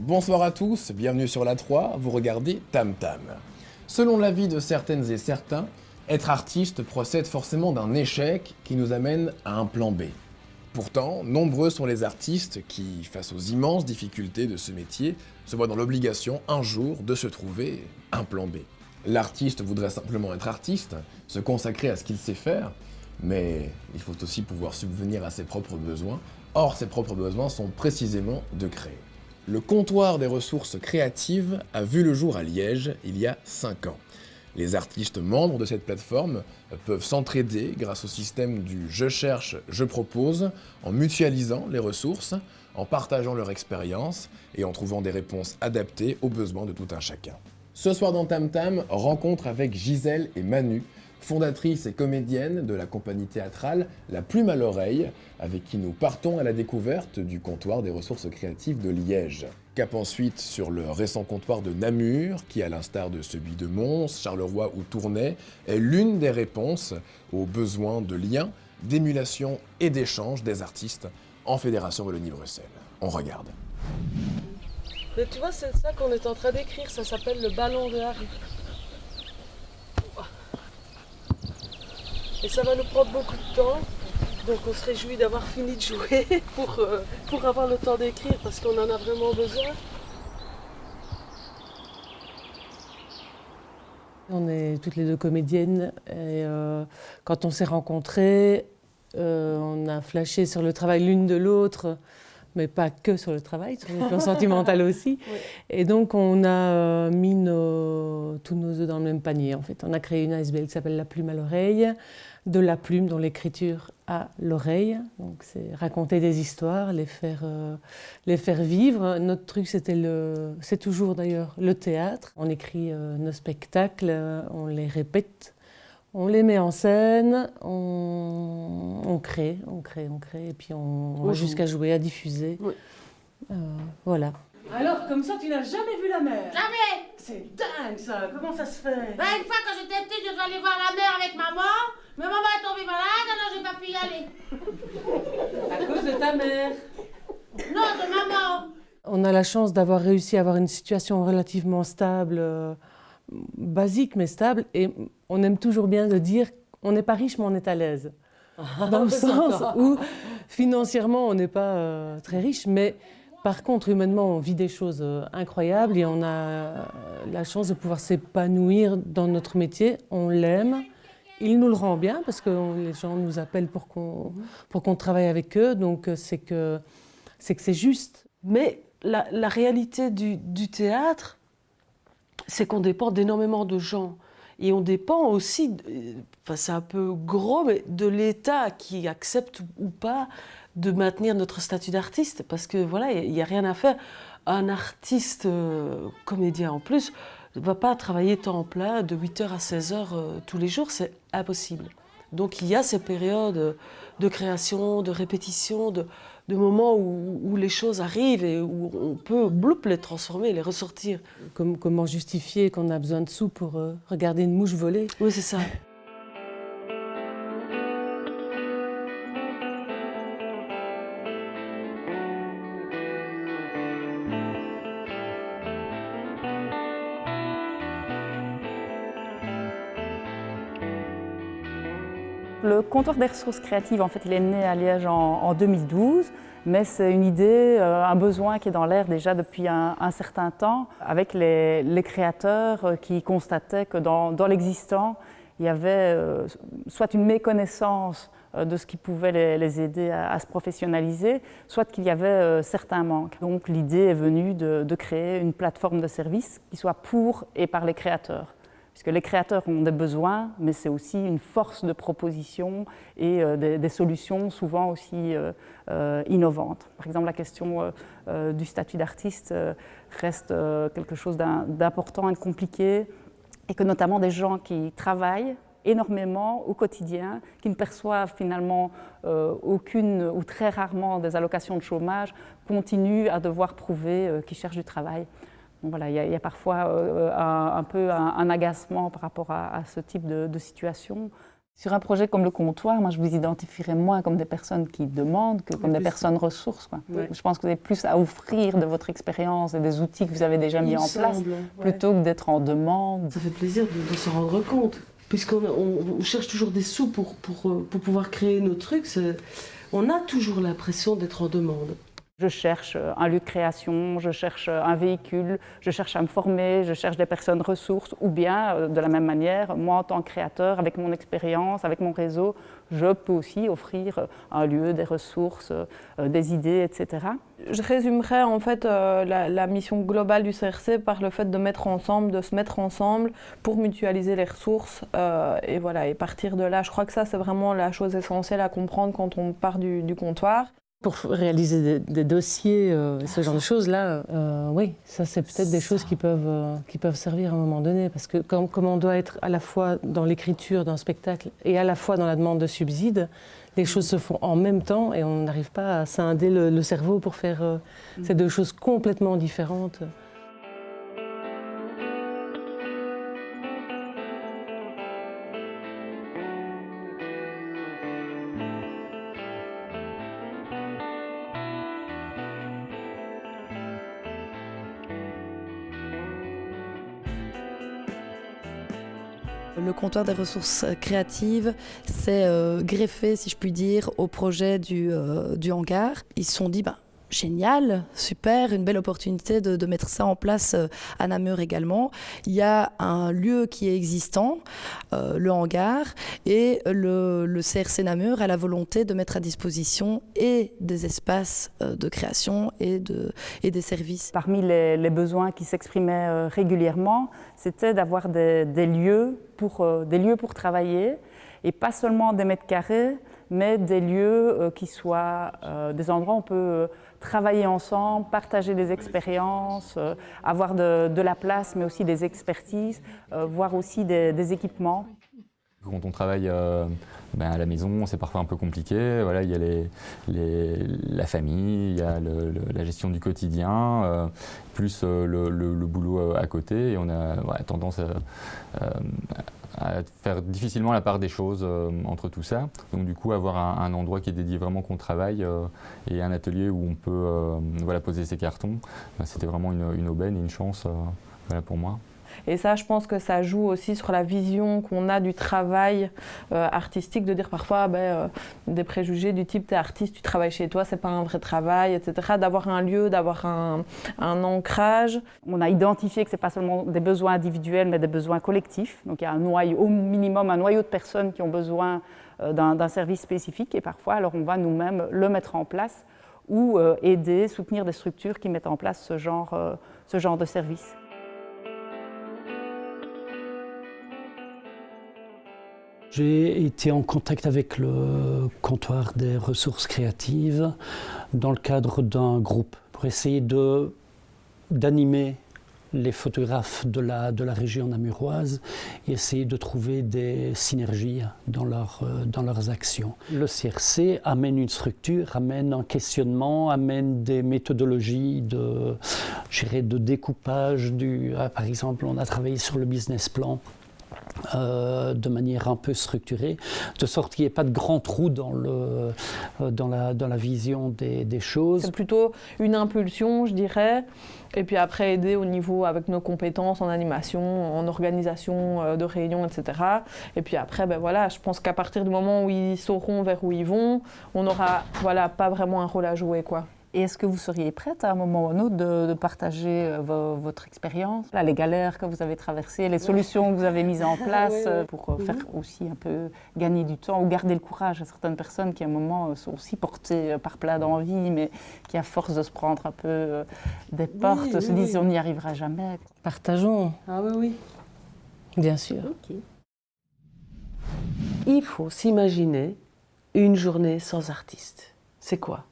Bonsoir à tous, bienvenue sur la 3, vous regardez Tam Tam. Selon l'avis de certaines et certains, être artiste procède forcément d'un échec qui nous amène à un plan B. Pourtant, nombreux sont les artistes qui, face aux immenses difficultés de ce métier, se voient dans l'obligation un jour de se trouver un plan B. L'artiste voudrait simplement être artiste, se consacrer à ce qu'il sait faire, mais il faut aussi pouvoir subvenir à ses propres besoins. Or, ses propres besoins sont précisément de créer. Le comptoir des ressources créatives a vu le jour à Liège il y a 5 ans. Les artistes membres de cette plateforme peuvent s'entraider grâce au système du « je cherche, je propose » en mutualisant les ressources, en partageant leur expérience et en trouvant des réponses adaptées aux besoins de tout un chacun. Ce soir dans Tam Tam, rencontre avec Gisèle et Manu, fondatrice et comédienne de la compagnie théâtrale La Plume à l'Oreille, avec qui nous partons à la découverte du comptoir des ressources créatives de Liège. Cap ensuite sur le récent comptoir de Namur, qui, à l'instar de celui de Mons, Charleroi ou Tournai, est l'une des réponses aux besoins de lien, d'émulation et d'échange des artistes en Fédération Wallonie-Bruxelles. On regarde. Mais tu vois, c'est ça qu'on est en train d'écrire, ça s'appelle le ballon de Harry. Et ça va nous prendre beaucoup de temps, donc on se réjouit d'avoir fini de jouer pour avoir le temps d'écrire parce qu'on en a vraiment besoin. On est toutes les deux comédiennes et quand on s'est rencontrées, on a flashé sur le travail l'une de l'autre, mais pas que sur le travail, sur le plan sentimental aussi. Oui. Et donc on a mis tous nos œufs dans le même panier en fait. On a créé une ASBL qui s'appelle La Plume à l'Oreille, de la plume dont l'écriture à l'oreille. Donc c'est raconter des histoires, les faire vivre. Notre truc c'est toujours d'ailleurs le théâtre. On écrit nos spectacles, on les répète. On les met en scène, on crée, et puis on va jusqu'à jouer, à diffuser. Oui. Voilà. Alors, comme ça, tu n'as jamais vu la mer? Jamais! C'est dingue, ça! Comment ça se fait? Ben, une fois, quand j'étais petite, je devais aller voir la mer avec maman, mais maman est tombée malade, alors j'ai pas pu y aller. À cause de ta mère? Non, de maman! On a la chance d'avoir réussi à avoir une situation relativement stable, basique mais stable, et on aime toujours bien de dire on n'est pas riche mais on est à l'aise. Dans le sens où financièrement on n'est pas très riche, mais par contre humainement on vit des choses incroyables et on a la chance de pouvoir s'épanouir dans notre métier, on l'aime. Il nous le rend bien parce que les gens nous appellent pour qu'on travaille avec eux, donc c'est que c'est juste. Mais la réalité du théâtre, c'est qu'on dépend d'énormément de gens. Et on dépend aussi, enfin c'est un peu gros, mais de l'État qui accepte ou pas de maintenir notre statut d'artiste. Parce que voilà, il n'y a rien à faire. Un artiste comédien en plus ne va pas travailler temps plein de 8h à 16h tous les jours, c'est impossible. Donc il y a ces périodes de création, de répétition, de moments où les choses arrivent et où on peut les transformer, les ressortir. Comment justifier qu'on a besoin de sous pour regarder une mouche voler? Oui, c'est ça. Le comptoir des ressources créatives, en fait, il est né à Liège en 2012, mais c'est une idée, un besoin qui est dans l'air déjà depuis un certain temps, avec les créateurs qui constataient que dans l'existant, il y avait soit une méconnaissance de ce qui pouvait les aider à se professionnaliser, soit qu'il y avait certains manques. Donc l'idée est venue de créer une plateforme de services qui soit pour et par les créateurs. Puisque les créateurs ont des besoins, mais c'est aussi une force de proposition et des solutions souvent aussi innovantes. Par exemple, la question du statut d'artiste reste quelque chose d'important et de compliqué, et que notamment des gens qui travaillent énormément au quotidien, qui ne perçoivent finalement aucune ou très rarement des allocations de chômage, continuent à devoir prouver qu'ils cherchent du travail. Donc voilà, il y a parfois un peu un agacement par rapport à ce type de situation. Sur un projet comme le comptoir, moi je vous identifierais moins comme des personnes qui demandent que comme des personnes ressources, quoi. Ouais. Je pense que vous avez plus à offrir de votre expérience et des outils que vous avez déjà mis en place, plutôt que d'être en demande. Ça fait plaisir de se rendre compte, puisqu'on cherche toujours des sous pour pouvoir créer nos trucs. On a toujours l'impression d'être en demande. Je cherche un lieu de création, je cherche un véhicule, je cherche à me former, je cherche des personnes ressources, ou bien, de la même manière, moi en tant que créateur, avec mon expérience, avec mon réseau, je peux aussi offrir un lieu, des ressources, des idées, etc. Je résumerais en fait la mission globale du CRC par le fait de se mettre ensemble pour mutualiser les ressources et voilà, et partir de là. Je crois que ça c'est vraiment la chose essentielle à comprendre quand on part du comptoir. Pour réaliser des dossiers, ce genre de choses-là, oui, ça c'est peut-être des choses qui peuvent servir à un moment donné. Parce que comme on doit être à la fois dans l'écriture d'un spectacle et à la fois dans la demande de subsides, les choses se font en même temps et on n'arrive pas à scinder le cerveau pour faire ces deux choses complètement différentes. Le comptoir des ressources créatives s'est greffé, si je puis dire, au projet du hangar. Ils se sont dit, génial, super, une belle opportunité de mettre ça en place à Namur également. Il y a un lieu qui est existant, le hangar, et le CRC Namur a la volonté de mettre à disposition et des espaces de création et des services. Parmi les besoins qui s'exprimaient régulièrement, c'était d'avoir des lieux pour travailler, et pas seulement des mètres carrés, mais des lieux qui soient des endroits où on peut travailler ensemble, partager des expériences, avoir de la place, mais aussi des expertises, voir aussi des équipements. Quand on travaille à la maison, c'est parfois un peu compliqué. Voilà, il y a la famille, il y a la gestion du quotidien, plus le boulot à côté. Et on a tendance à faire difficilement la part des choses entre tout ça. Donc du coup, avoir un endroit qui est dédié vraiment qu'on travaille et un atelier où on peut poser ses cartons, c'était vraiment une aubaine et une chance pour moi. Et ça, je pense que ça joue aussi sur la vision qu'on a du travail artistique, de dire parfois des préjugés du type « t'es artiste, tu travailles chez toi, c'est pas un vrai travail », etc. D'avoir un lieu, d'avoir un ancrage. On a identifié que ce n'est pas seulement des besoins individuels, mais des besoins collectifs. Donc il y a au minimum un noyau de personnes qui ont besoin d'un service spécifique, et parfois alors on va nous-mêmes le mettre en place ou aider, soutenir des structures qui mettent en place ce genre de service. J'ai été en contact avec le comptoir des ressources créatives dans le cadre d'un groupe pour essayer d'animer les photographes de la région namuroise et essayer de trouver des synergies dans leurs actions. Le CRC amène une structure, amène un questionnement, amène des méthodologies de découpage. Par exemple, on a travaillé sur le business plan de manière un peu structurée, de sorte qu'il n'y ait pas de grands trous dans la vision des choses. C'est plutôt une impulsion, je dirais, et puis après aider au niveau avec nos compétences en animation, en organisation de réunions, etc. Et puis après, je pense qu'à partir du moment où ils sauront vers où ils vont, on n'aura pas vraiment un rôle à jouer, quoi. Et est-ce que vous seriez prête à un moment ou à un autre de partager votre expérience, les galères que vous avez traversées, les solutions que vous avez mises en place pour faire aussi un peu gagner du temps ou garder le courage à certaines personnes qui à un moment sont aussi portées par plein d'envie, mais qui à force de se prendre un peu des portes se disent on n'y arrivera jamais. Partageons. Ah oui. Bien sûr. Okay. Il faut s'imaginer une journée sans artiste. C'est quoi ?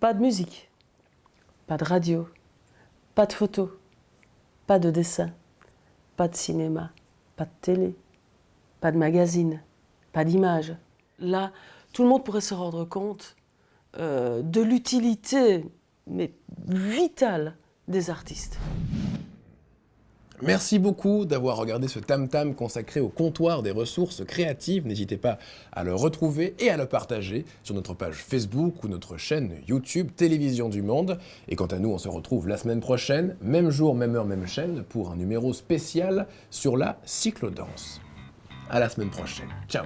Pas de musique, pas de radio, pas de photos, pas de dessin, pas de cinéma, pas de télé, pas de magazine, pas d'images. Là, tout le monde pourrait se rendre compte de l'utilité, mais vitale, des artistes. Merci beaucoup d'avoir regardé ce tam-tam consacré au comptoir des ressources créatives. N'hésitez pas à le retrouver et à le partager sur notre page Facebook ou notre chaîne YouTube Télévision du Monde. Et quant à nous, on se retrouve la semaine prochaine, même jour, même heure, même chaîne, pour un numéro spécial sur la cyclodanse. À la semaine prochaine. Ciao.